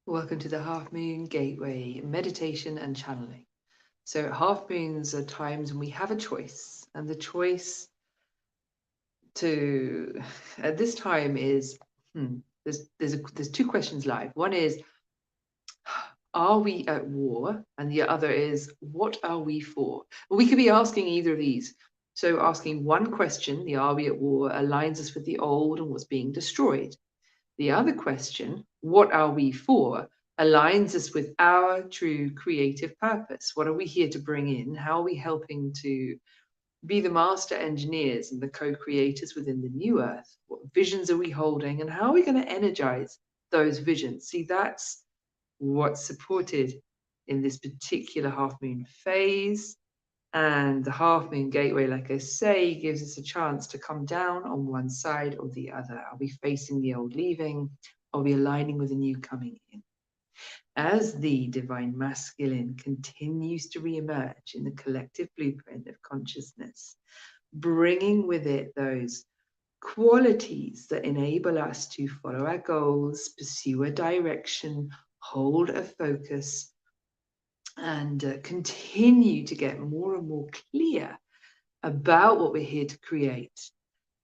Welcome to the Half Moon Gateway, meditation and channeling. So half moons are times when we have a choice, and the choice to at this time is there's two questions live. One is, are we at war? And the other is, what are we for? We could be asking either of these. So asking one question, the are we at war, aligns us with the old and what's being destroyed. The other question, what are we for, aligns us with our true creative purpose. What are we here to bring in? How are we helping to be the master engineers and the co-creators within the new earth? What visions are we holding, and how are we going to energize those visions? See, that's what's supported in this particular half moon phase. And the half moon gateway, like I say, gives us a chance to come down on one side or the other. Are we facing the old leaving? Are we aligning with the new coming in? As the divine masculine continues to reemerge in the collective blueprint of consciousness, bringing with it those qualities that enable us to follow our goals, pursue a direction, hold a focus, and continue to get more and more clear about what we're here to create,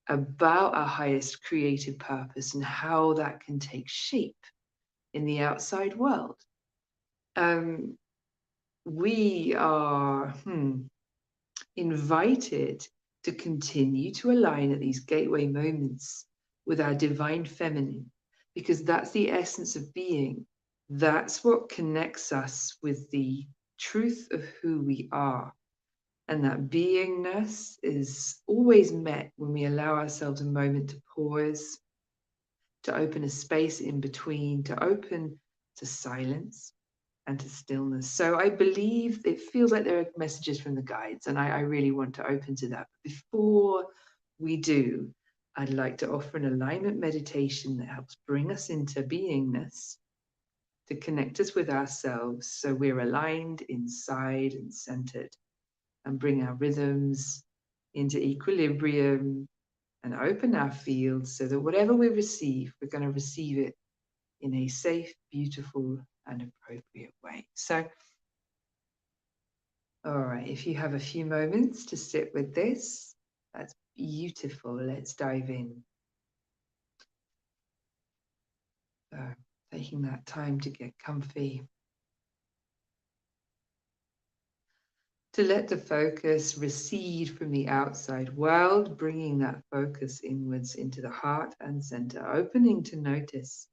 about our highest creative purpose and how that can take shape in the outside world. We are invited to continue to align at these gateway moments with our divine feminine, because that's the essence of being. That's what connects us with the truth of who we are. And that beingness is always met when we allow ourselves a moment to pause, to open a space in between, to open to silence and to stillness. So I believe it feels like there are messages from the guides, and I really want to open to that. But before we do, I'd like to offer an alignment meditation that helps bring us into beingness, to connect us with ourselves so we're aligned inside and centered, and bring our rhythms into equilibrium and open our fields so that whatever we receive, we're going to receive it in a safe, beautiful, and appropriate way. So, all right, if you have a few moments to sit with this, that's beautiful. Let's dive in. So, taking that time to get comfy, to let the focus recede from the outside world, bringing that focus inwards into the heart and center, opening to notice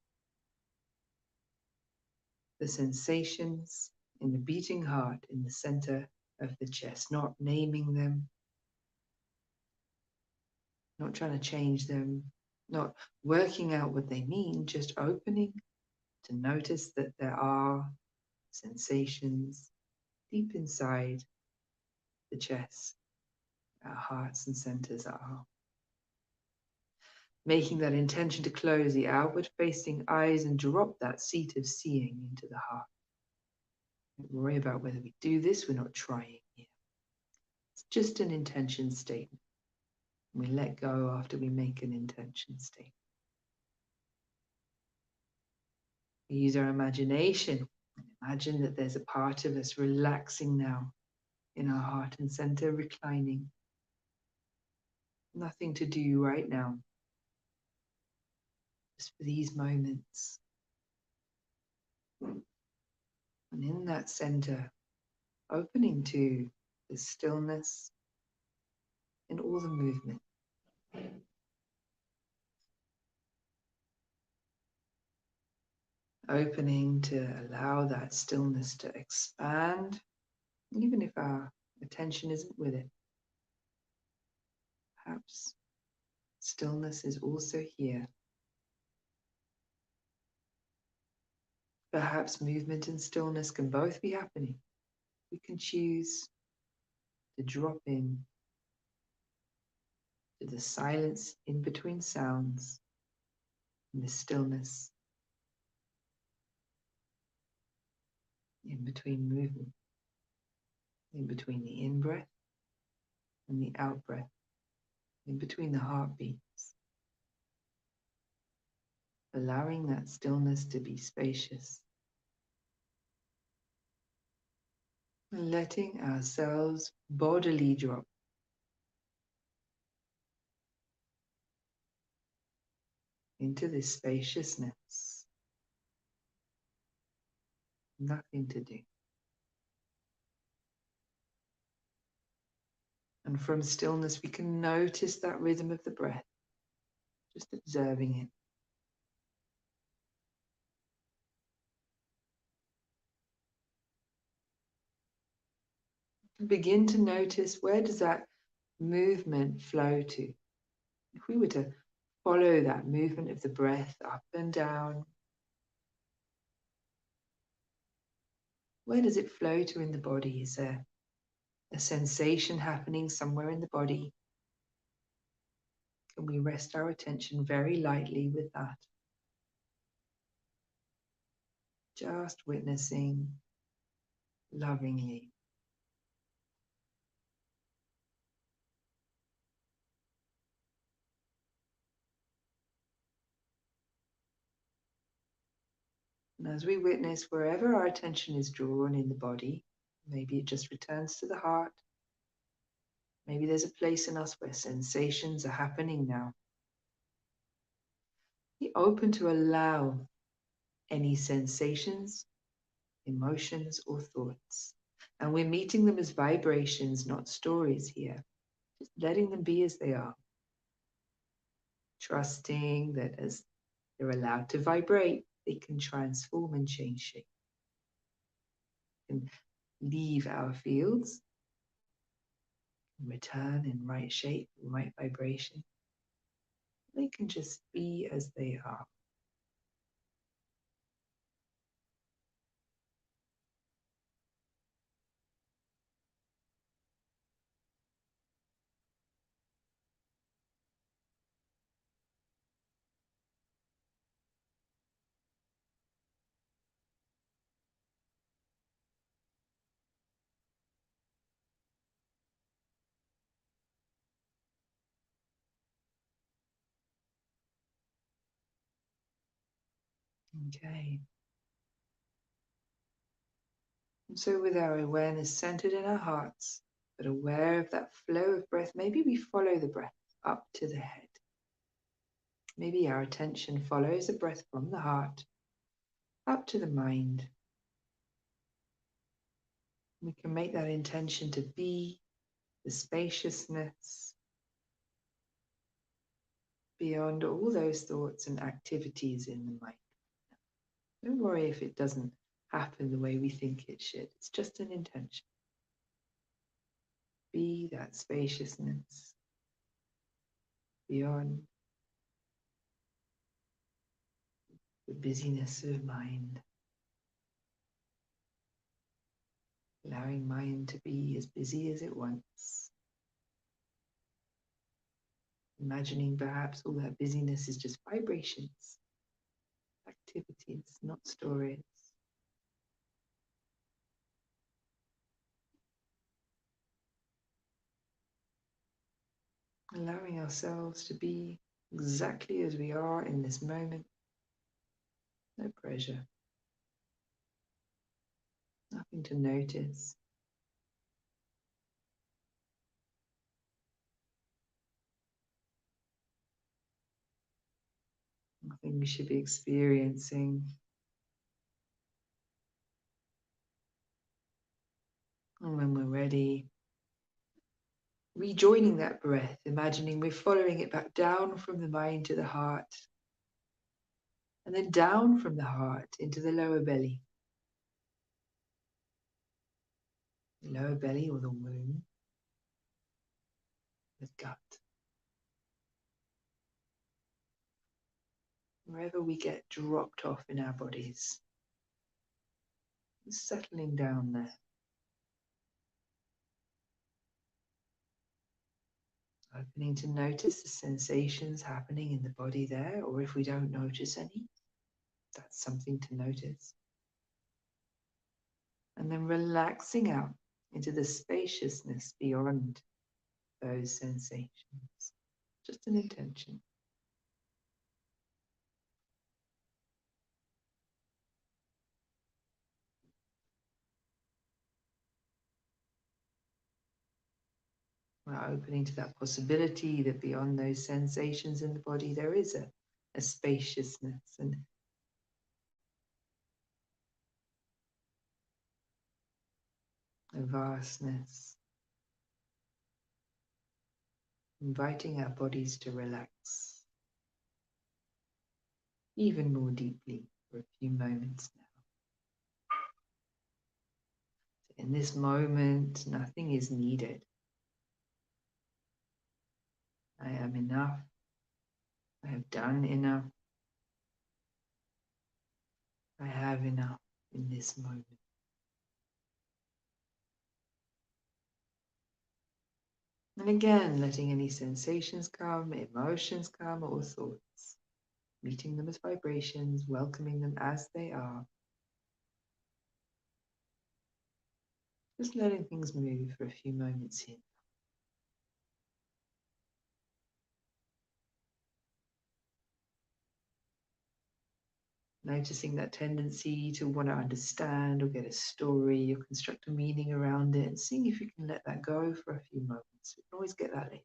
the sensations in the beating heart in the center of the chest, not naming them, not trying to change them, not working out what they mean, just opening to notice that there are sensations deep inside the chest, our hearts and centers are. Making that intention to close the outward facing eyes and drop that seat of seeing into the heart. Don't worry about whether we do this, we're not trying here. It's just an intention statement. We let go after we make an intention statement. We use our imagination. Imagine that there's a part of us relaxing now in our heart and center, reclining. Nothing to do right now. Just for these moments. And in that center, opening to the stillness and all the movement. Opening to allow that stillness to expand, even if our attention isn't with it. Perhaps stillness is also here. Perhaps movement and stillness can both be happening. We can choose to drop in to the silence in between sounds and the stillness in between movement, in between the in-breath and the out-breath, in between the heartbeats. Allowing that stillness to be spacious letting ourselves bodily drop into this spaciousness. Nothing to do. And from stillness, we can notice that rhythm of the breath, just observing it. And begin to notice, where does that movement flow to? If we were to follow that movement of the breath up and down, where does it flow to in the body? Is there a sensation happening somewhere in the body? Can we rest our attention very lightly with that? Just witnessing lovingly. And as we witness, wherever our attention is drawn in the body, maybe it just returns to the heart. Maybe there's a place in us where sensations are happening now. Be open to allow any sensations, emotions, or thoughts. And we're meeting them as vibrations, not stories here. Just letting them be as they are. Trusting that as they're allowed to vibrate, they can transform and change shape. And leave our fields, return in right shape, right vibration. They can just be as they are. Okay. And so with our awareness centered in our hearts, but aware of that flow of breath, maybe we follow the breath up to the head. Maybe our attention follows the breath from the heart up to the mind. We can make that intention to be the spaciousness beyond all those thoughts and activities in the mind. Don't worry if it doesn't happen the way we think it should. It's just an intention. Be that spaciousness beyond the busyness of mind. Allowing mind to be as busy as it wants. Imagining perhaps all that busyness is just vibrations, activities, not stories. Allowing ourselves to be exactly as we are in this moment. No pressure. Nothing to notice. Nothing we should be experiencing. And when we're ready, rejoining that breath, imagining we're following it back down from the mind to the heart, and then down from the heart into the lower belly. The lower belly or the womb, the gut. Wherever we get dropped off in our bodies, settling down there. Opening to notice the sensations happening in the body there, or if we don't notice any, that's something to notice. And then relaxing out into the spaciousness beyond those sensations. Just an intention. We're opening to that possibility that beyond those sensations in the body, there is a spaciousness and a vastness, inviting our bodies to relax even more deeply for a few moments now. In this moment, nothing is needed. I am enough. I have done enough. I have enough in this moment. And again, letting any sensations come, emotions come, or thoughts, meeting them as vibrations, welcoming them as they are. Just letting things move for a few moments here. Noticing that tendency to want to understand or get a story or construct a meaning around it, and seeing if you can let that go for a few moments. We can always get that later.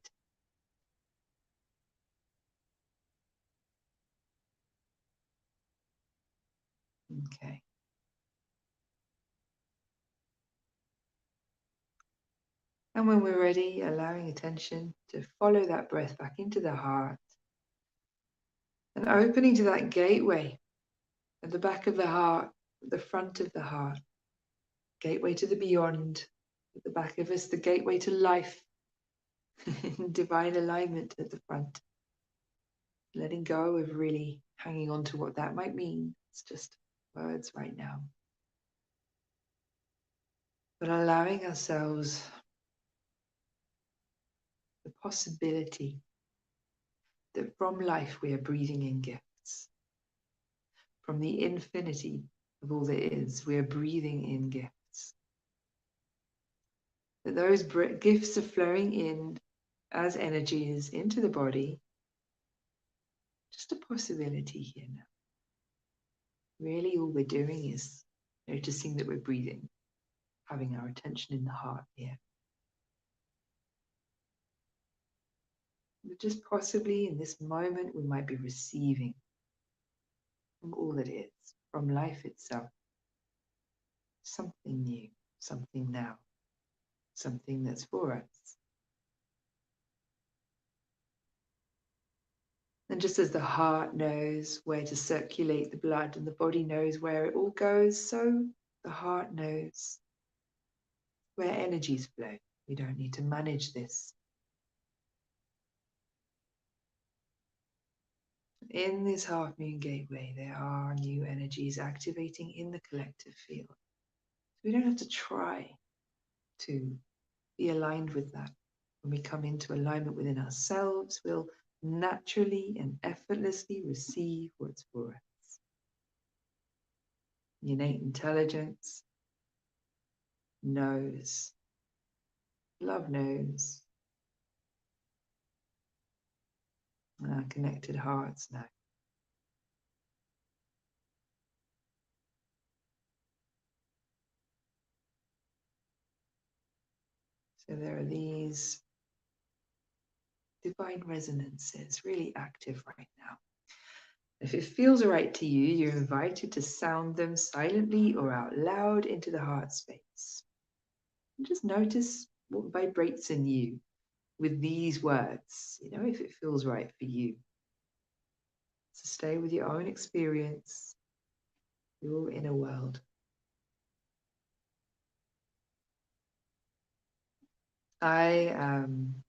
Okay. And when we're ready, allowing attention to follow that breath back into the heart and opening to that gateway at the back of the heart, at the front of the heart, gateway to the beyond, at the back of us, the gateway to life, divine alignment at the front. Letting go of really hanging on to what that might mean. It's just words right now. But allowing ourselves the possibility that from life we are breathing in gifts. From the infinity of all that is, we are breathing in gifts. That those gifts are flowing in as energies into the body. Just a possibility here now. Really all we're doing is noticing that we're breathing, having our attention in the heart here. But just possibly in this moment we might be receiving from all that is, from life itself, something new, something now, something that's for us. And just as the heart knows where to circulate the blood and the body knows where it all goes, so the heart knows where energies flow. We don't need to manage this. In this half moon gateway, there are new energies activating in the collective field. So we don't have to try to be aligned with that. When we come into alignment within ourselves, we'll naturally and effortlessly receive what's for us. Innate intelligence knows, love knows, and our connected hearts know. So there are these divine resonances really active right now. If it feels right to you, you're invited to sound them silently or out loud into the heart space. And just notice what vibrates in you with these words, if it feels right for you. So stay with your own experience, your inner world. I am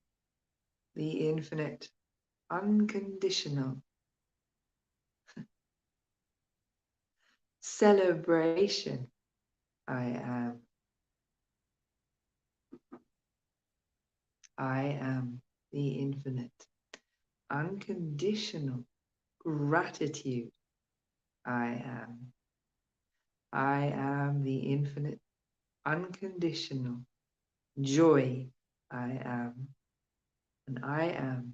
the infinite, unconditional celebration. I am. I am the infinite, unconditional gratitude. I am. I am the infinite, unconditional joy. I am. And I am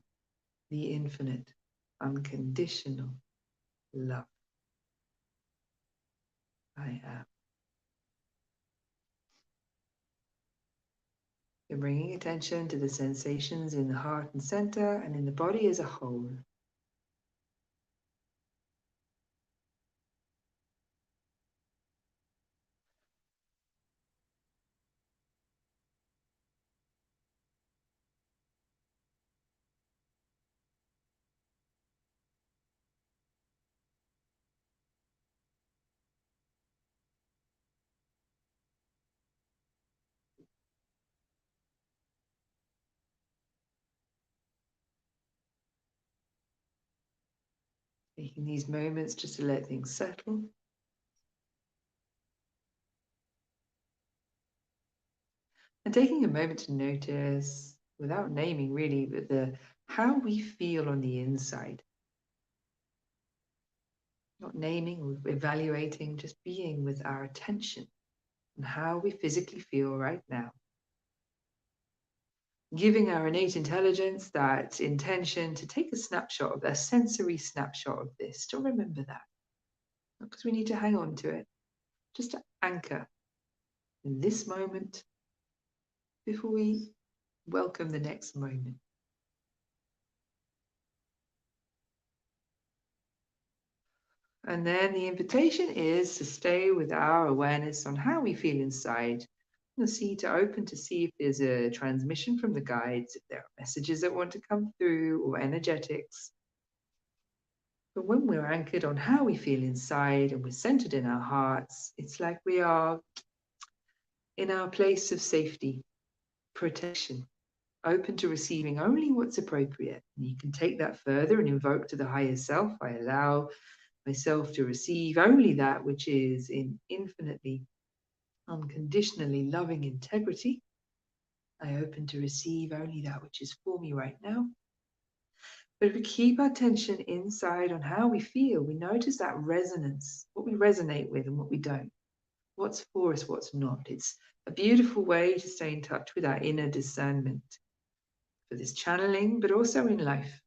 the infinite, unconditional love. I am. You're bringing attention to the sensations in the heart and center and in the body as a whole. Taking these moments just to let things settle. And taking a moment to notice, without naming really, but how we feel on the inside. Not naming or evaluating, just being with our attention on how we physically feel right now. Giving our innate intelligence that intention to take a snapshot, a sensory snapshot of this, to remember that. Not because we need to hang on to it, just to anchor in this moment before we welcome the next moment. And then the invitation is to stay with our awareness on how we feel inside. To open to see if there's a transmission from the guides, if there are messages that want to come through, or energetics. But when we're anchored on how we feel inside and we're centered in our hearts, it's like we are in our place of safety, protection, open to receiving only what's appropriate. And you can take that further and invoke to the higher self. I allow myself to receive only that which is in infinitely, unconditionally loving integrity. I open to receive only that which is for me right now. But if we keep our attention inside on how we feel, we notice that resonance, what we resonate with and what we don't, what's for us, what's not. It's a beautiful way to stay in touch with our inner discernment for this channeling, but also in life.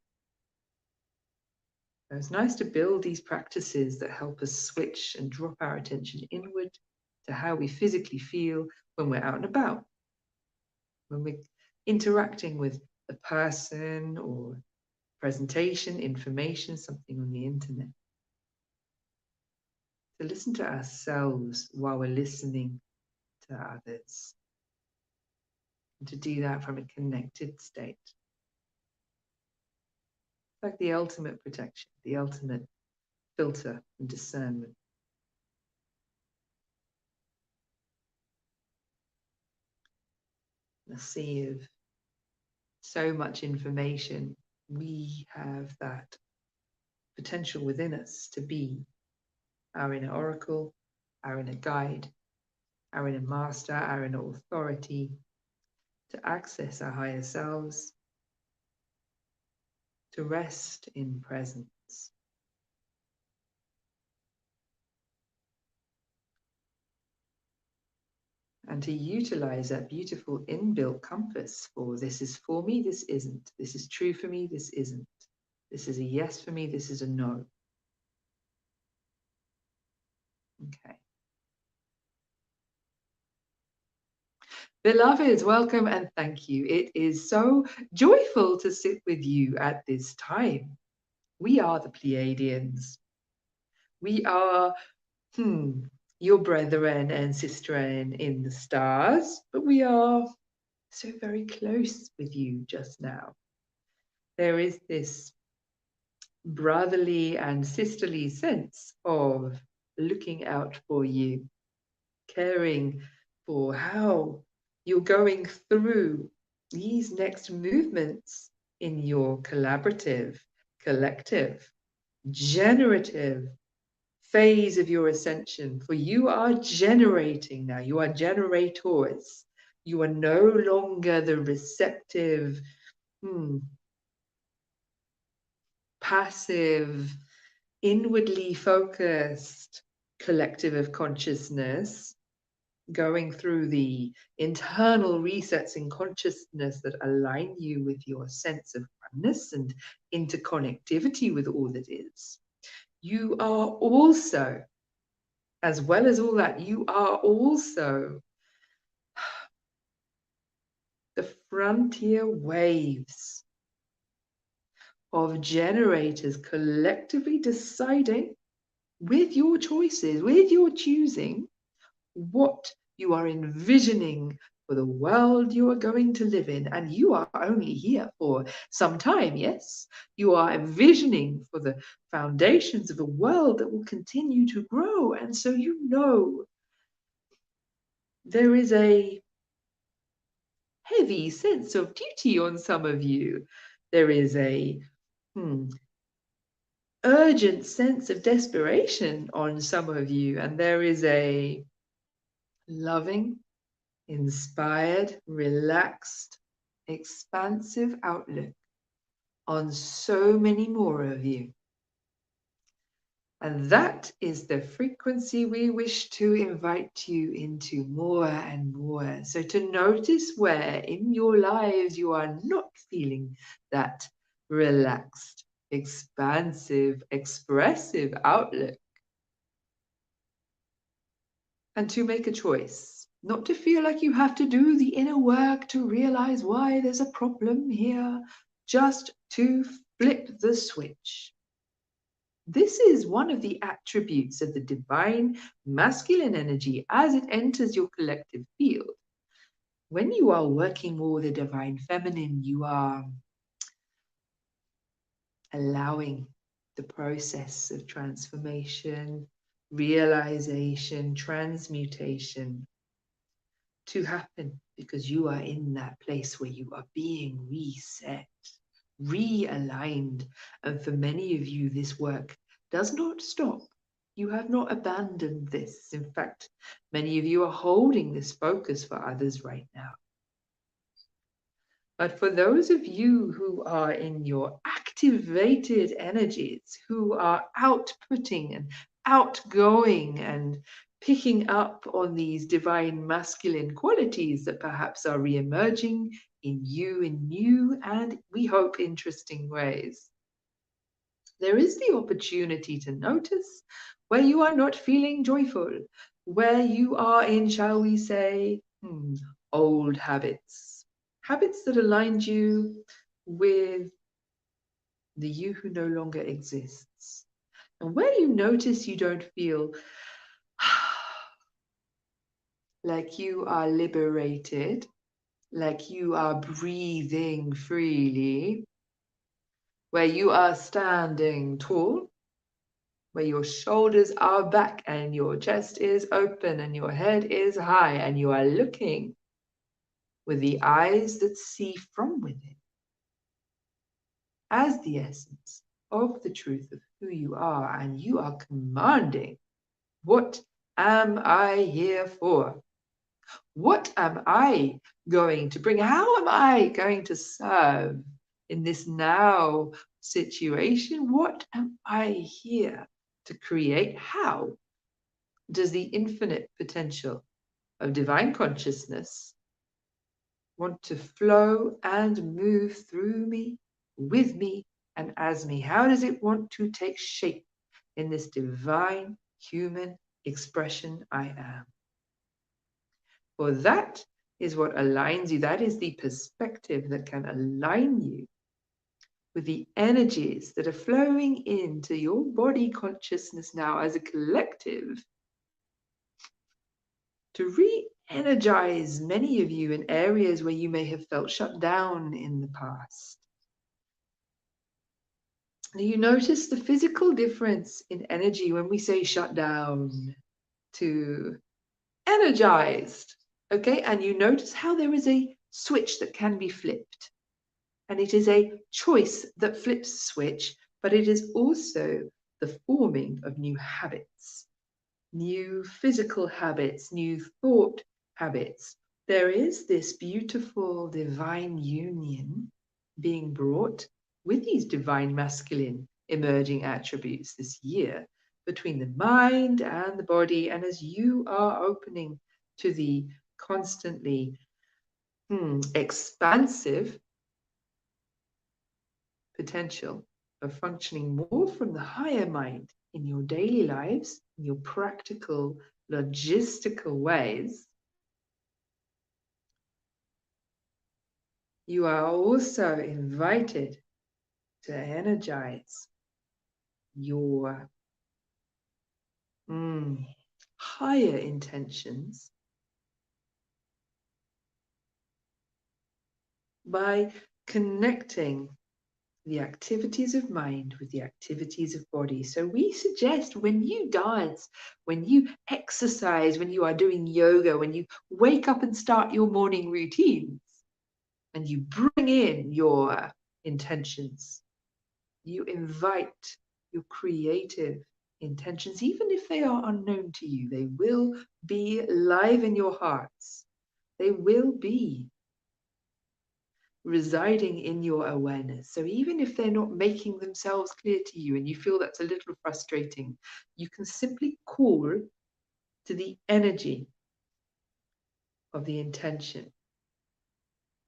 So it's nice to build these practices that help us switch and drop our attention inward to how we physically feel when we're out and about, when we're interacting with a person or presentation, information, something on the internet. To listen to ourselves while we're listening to others. And to do that from a connected state. It's like the ultimate protection, the ultimate filter and discernment. A sea of so much information, we have that potential within us to be our inner oracle, our inner guide, our inner master, our inner authority, to access our higher selves, to rest in presence. And to utilize that beautiful inbuilt compass for this is for me, this isn't. This is true for me, this isn't. This is a yes for me, this is a no. Okay. Beloveds, welcome and thank you. It is so joyful to sit with you at this time. We are the Pleiadians. We are your brethren and sisterin in the stars, but we are so very close with you just now. There is this brotherly and sisterly sense of looking out for you, caring for how you're going through these next movements in your collaborative, collective, generative phase of your ascension. For you are generating now, you are generators. You are no longer the receptive, passive, inwardly focused collective of consconness, going through the internal resets in consciousness that align you with your sense of oneness and interconnectivity with all that is. You are also, as well as all that, you are also the frontier waves of generators collectively deciding with your choices, with your choosing, what you are envisioning for the world you are going to live in. And you are only here for some time, yes? You are envisioning for the foundations of a world that will continue to grow. And so you know there is a heavy sense of duty on some of you. There is a urgent sense of desperation on some of you, and there is a loving, inspired, relaxed, expansive outlook on so many more of you. And that is the frequency we wish to invite you into more and more. So to notice where in your lives you are not feeling that relaxed, expansive, expressive outlook. And to make a choice, not to feel like you have to do the inner work to realize why there's a problem here, just to flip the switch. This is one of the attributes of the divine masculine energy as it enters your collective field. When you are working more with the divine feminine, you are allowing the process of transformation, realization, transmutation to happen because you are in that place where you are being reset, realigned. And for many of you, this work does not stop. You have not abandoned this. In fact, many of you are holding this focus for others right now. But for those of you who are in your activated energies, who are outputting and outgoing and picking up on these divine masculine qualities that perhaps are re-emerging in you in new and, we hope, interesting ways, there is the opportunity to notice where you are not feeling joyful, where you are in, shall we say, old habits. Habits that aligned you with the you who no longer exists. And where you notice you don't feel like you are liberated, like you are breathing freely, where you are standing tall, where your shoulders are back and your chest is open and your head is high and you are looking with the eyes that see from within as the essence of the truth of who you are, and you are commanding, what am I here for? What am I going to bring? How am I going to serve in this now situation? What am I here to create? How does the infinite potential of divine consciousness want to flow and move through me, with me, and as me? How does it want to take shape in this divine human expression I am? For that is what aligns you. That is the perspective that can align you with the energies that are flowing into your body consciousness now as a collective to re-energize many of you in areas where you may have felt shut down in the past. Now you notice the physical difference in energy when we say shut down to energized, okay? And you notice how there is a switch that can be flipped. And it is a choice that flips the switch, but it is also the forming of new habits, new physical habits, new thought habits. There is this beautiful divine union being brought with these divine masculine emerging attributes this year between the mind and the body. And as you are opening to the constantly expansive potential of functioning more from the higher mind in your daily lives, in your practical, logistical ways, You are also invited to energize your higher intentions by connecting the activities of mind with the activities of body. So we suggest when you dance, when you exercise, when you are doing yoga, when you wake up and start your morning routines, and you bring in your intentions, you invite your creative intentions, even if they are unknown to you, they will be live in your hearts. They will be residing in your awareness. So even if they're not making themselves clear to you and you feel that's a little frustrating, you can simply call to the energy of the intention.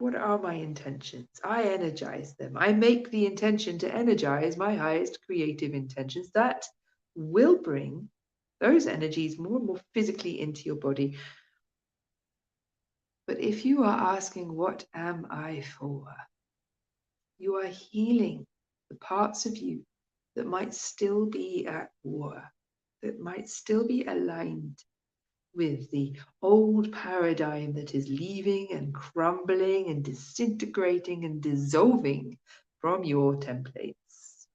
What are my intentions? I energize them. I make the intention to energize my highest creative intentions. That will bring those energies more and more physically into your body. But if you are asking, what am I for? You are healing the parts of you that might still be at war, that might still be aligned with the old paradigm that is leaving and crumbling and disintegrating and dissolving from your templates.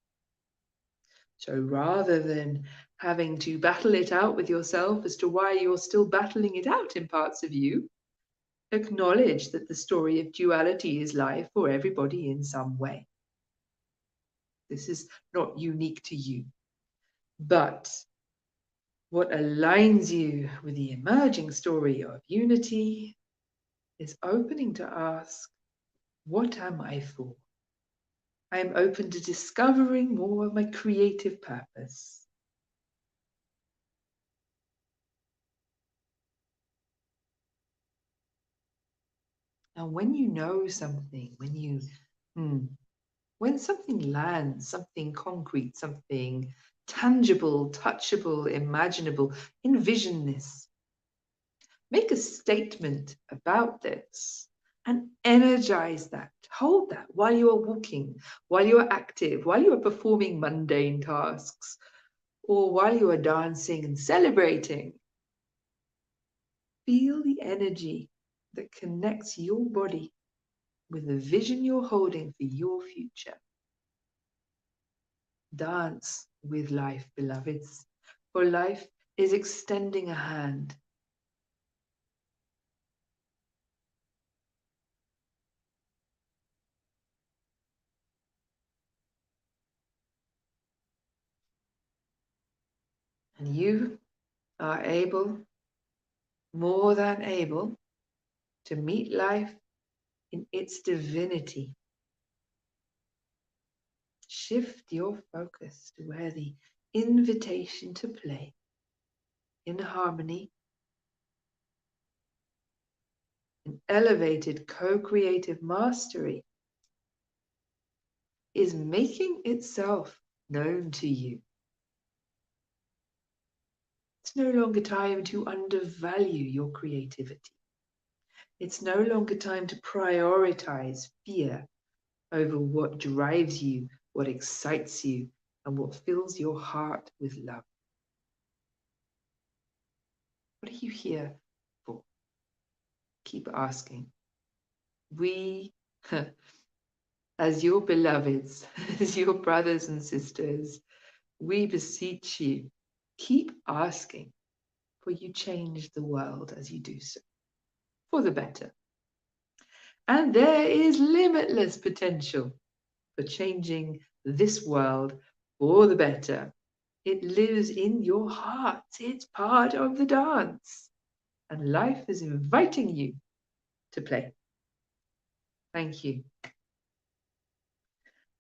So rather than having to battle it out with yourself as to why you're still battling it out in parts of you, acknowledge that the story of duality is live for everybody in some way. This is not unique to you. But what aligns you with the emerging story of unity is opening to ask, what am I for? I am open to discovering more of my creative purpose. And when you know something, when something lands, something concrete, something tangible, touchable, imaginable, envision this. Make a statement about this and energize that. Hold that while you are walking, while you are active, while you are performing mundane tasks, or while you are dancing and celebrating. Feel the energy that connects your body with the vision you're holding for your future. Dance with life, beloveds, for life is extending a hand. And you are able, more than able, to meet life in its divinity. Shift your focus to where the invitation to play in harmony, an elevated co-creative mastery is making itself known to you. It's no longer time to undervalue your creativity. It's no longer time to prioritize fear over what drives you, what excites you, and what fills your heart with love. What are you here for? Keep asking. We, as your beloveds, as your brothers and sisters, we beseech you, keep asking, for you change the world as you do so, for the better. And there is limitless potential for changing this world for the better. It lives in your hearts. It's part of the dance. And life is inviting you to play. Thank you.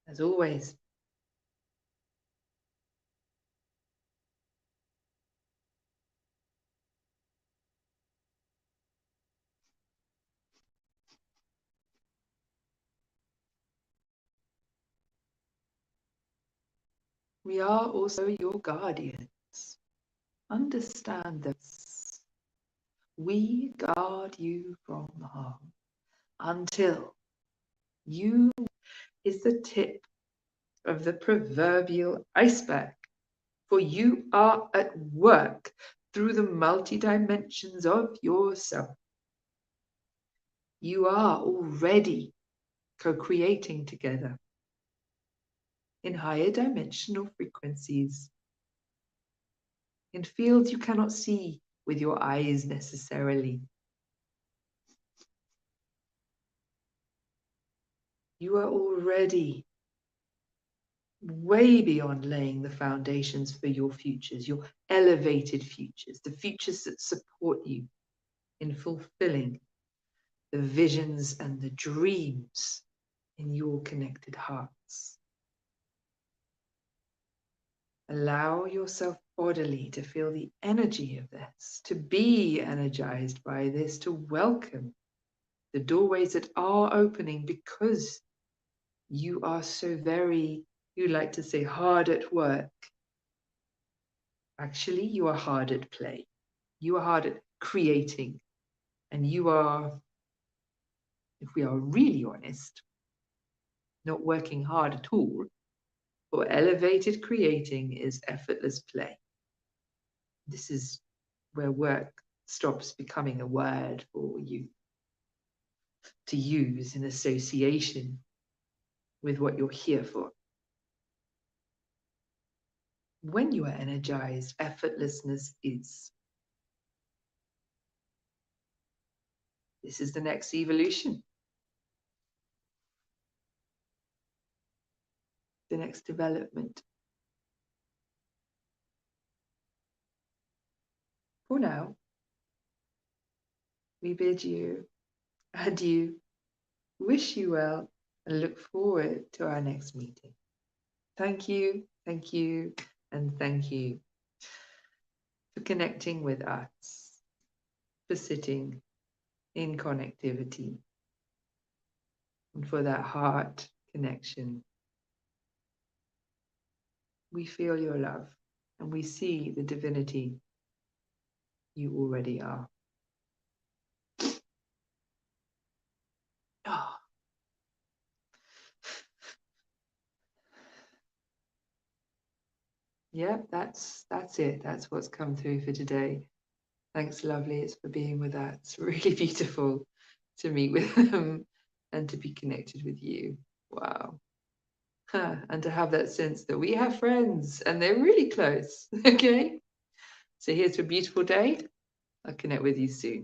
As always, we are also your guardians. Understand this. We guard you from harm until You is the tip of the proverbial iceberg, for you are at work through the multi-dimensions of yourself. You are already co-creating together in higher dimensional frequencies, in fields you cannot see with your eyes necessarily. You are already way beyond laying the foundations for your futures, your elevated futures, the futures that support you in fulfilling the visions and the dreams in your connected hearts. Allow yourself bodily to feel the energy of this, to be energized by this, to welcome the doorways that are opening because you are so very, you like to say, hard at work. Actually, you are hard at play. You are hard at creating. And you are, if we are really honest, not working hard at all. For elevated creating is effortless play. This is where work stops becoming a word for you to use in association with what you're here for. When you are energized, effortlessness is. This is the next evolution. The next development. For now, we bid you adieu, wish you well, and look forward to our next meeting. Thank you, and thank you for connecting with us, for sitting in connectivity, and for that heart connection. We feel your love, and we see the divinity you already are. Oh. Yeah, that's it. That's what's come through for today. Thanks, lovelies, for being with us. It's really beautiful to meet with them and to be connected with you. Wow. And to have that sense that we have friends and they're really close. Okay. So here's a beautiful day. I'll connect with you soon.